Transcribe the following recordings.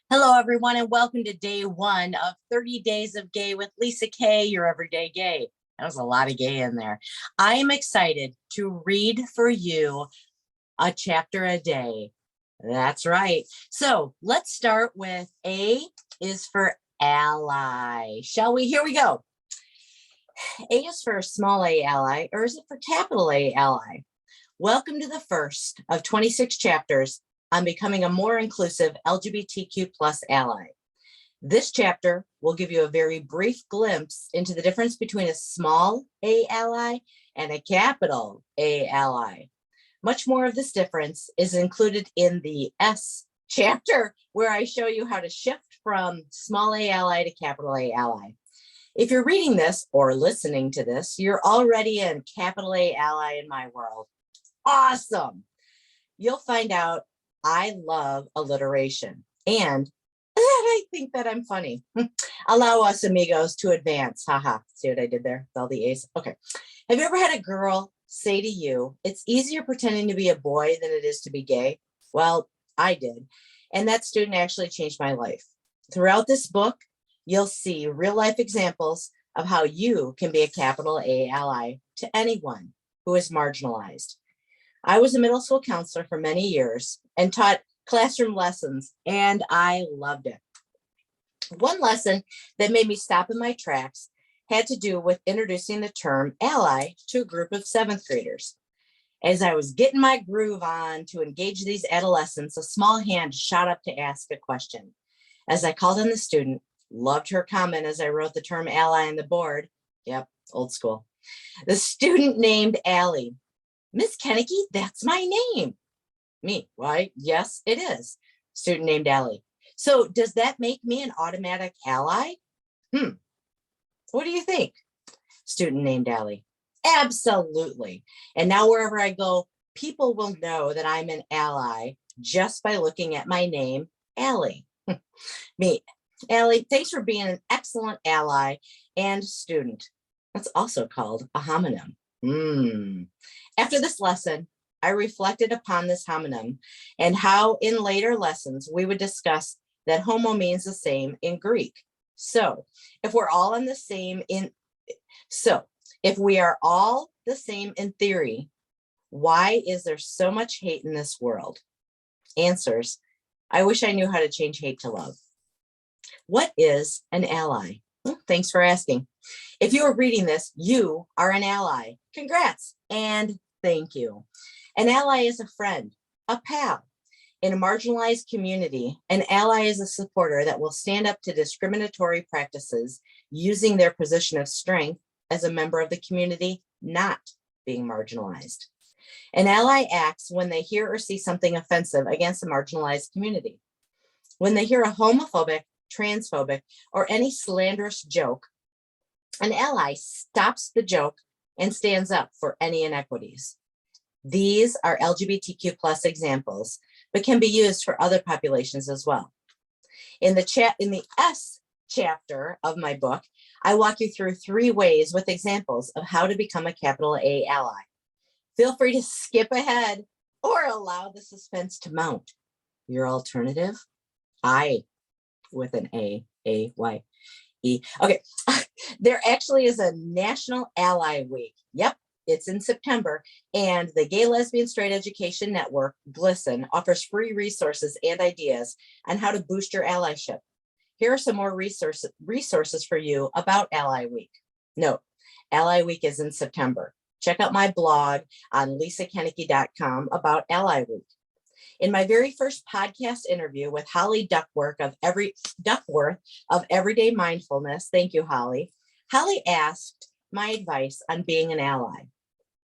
Hello, everyone, and welcome to day one of 30 Days of Gay with Lisa K, your everyday gay. That was a lot of gay in there. I am excited to read for you a chapter a day. That's right. So let's start with A is for ally. Shall we? Here we go. A is for small a ally, or is it for capital A ally? Welcome to the first of 26 chapters on becoming a more inclusive LGBTQ plus ally. This chapter will give you a very brief glimpse into the difference between a small a ally and a capital A ally. Much more of this difference is included in the S chapter, where I show you how to shift from small a ally to capital A ally. If you're reading this or listening to this, you're already in capital A ally in my world. Awesome. You'll find out I love alliteration and I think that I'm funny. Allow us amigos to advance. Haha. See what I did there with all the A's? Okay. Have you ever had a girl say to you, it's easier pretending to be a boy than it is to be gay? Well, I did. And that student actually changed my life. Throughout this book, you'll see real life examples of how you can be a capital A ally to anyone who is marginalized. I was a middle school counselor for many years and taught classroom lessons, and I loved it. One lesson that made me stop in my tracks had to do with introducing the term ally to a group of seventh graders. As I was getting my groove on to engage these adolescents, a small hand shot up to ask a question. As I called on the student, loved her comment as I wrote the term ally on the board. Yep, old school. The student named Allie. Miss Kennedy, that's my name. Me, why? Yes, it is. Student named Allie. So does that make me an automatic ally? What do you think? Student named Allie. Absolutely. And now wherever I go, people will know that I'm an ally just by looking at my name, Allie. Me, Allie, thanks for being an excellent ally and student. That's also called a homonym. After this lesson, I reflected upon this homonym and how in later lessons we would discuss that homo means the same in Greek. So if we are all the same in theory, why is there so much hate in this world? Answers. I wish I knew how to change hate to love. What is an ally? Well, thanks for asking. If you are reading this, you are an ally. Congrats and thank you. An ally is a friend, a pal. In a marginalized community, an ally is a supporter that will stand up to discriminatory practices using their position of strength as a member of the community, not being marginalized. An ally acts when they hear or see something offensive against a marginalized community. When they hear a homophobic, transphobic, or any slanderous joke, an ally stops the joke and stands up for any inequities. These are LGBTQ plus examples, but can be used for other populations as well. In the S chapter of my book, I walk you through 3 ways with examples of how to become a capital A ally. Feel free to skip ahead or allow the suspense to mount. Your alternative, I with an A-Y-E. Okay, there actually is a National Ally Week. Yep, it's in September, and the Gay, Lesbian, Straight Education Network, GLSEN, offers free resources and ideas on how to boost your allyship. Here are some more resources for you about Ally Week. Note, Ally Week is in September. Check out my blog on lisakennedy.com about Ally Week. In my very first podcast interview with Holly Duckworth of Everyday Mindfulness, thank you, Holly. Holly asked my advice on being an ally.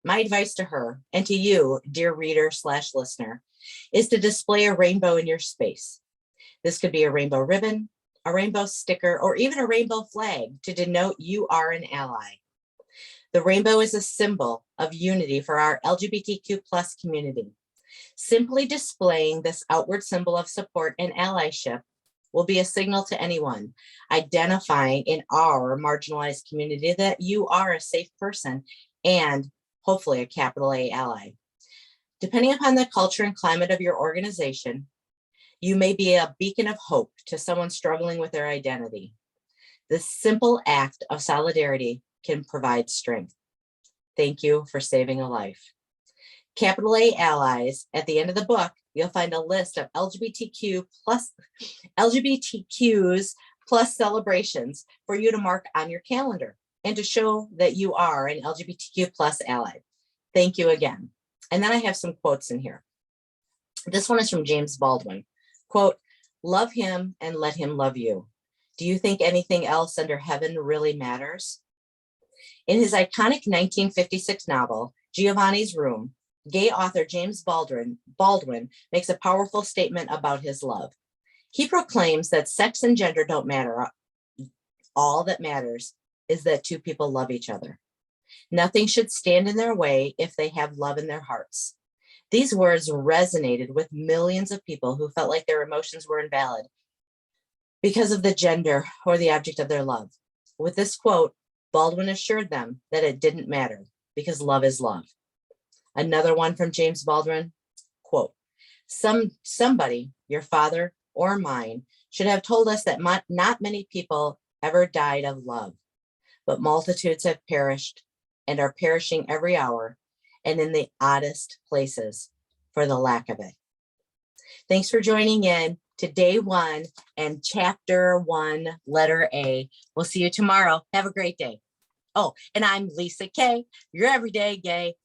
My advice to her and to you, dear reader/listener, is to display a rainbow in your space. This could be a rainbow ribbon, a rainbow sticker, or even a rainbow flag to denote you are an ally. The rainbow is a symbol of unity for our LGBTQ plus community. Simply displaying this outward symbol of support and allyship will be a signal to anyone identifying in our marginalized community that you are a safe person and hopefully a capital A ally. Depending upon the culture and climate of your organization, You may be a beacon of hope to someone struggling with their identity. This simple act of solidarity can provide strength. Thank you for saving a life. Capital A allies. At the end of the book, you'll find a list of LGBTQs plus celebrations for you to mark on your calendar and to show that you are an LGBTQ plus ally. Thank you again. And then I have some quotes in here. This one is from James Baldwin. Quote, love him and let him love you. Do you think anything else under heaven really matters? In his iconic 1956 novel, Giovanni's Room, gay author James Baldwin makes a powerful statement about his love. He proclaims that sex and gender don't matter. All that matters is that two people love each other. Nothing should stand in their way if they have love in their hearts. These words resonated with millions of people who felt like their emotions were invalid because of the gender or the object of their love. With this quote, Baldwin assured them that it didn't matter because love is love. Another one from James Baldwin, quote, somebody, your father or mine, should have told us that not many people ever died of love, but multitudes have perished and are perishing every hour and in the oddest places for the lack of it. Thanks for joining in to day 1 and chapter 1, letter A. We'll see you tomorrow. Have a great day. Oh, and I'm Lisa K, your everyday gay.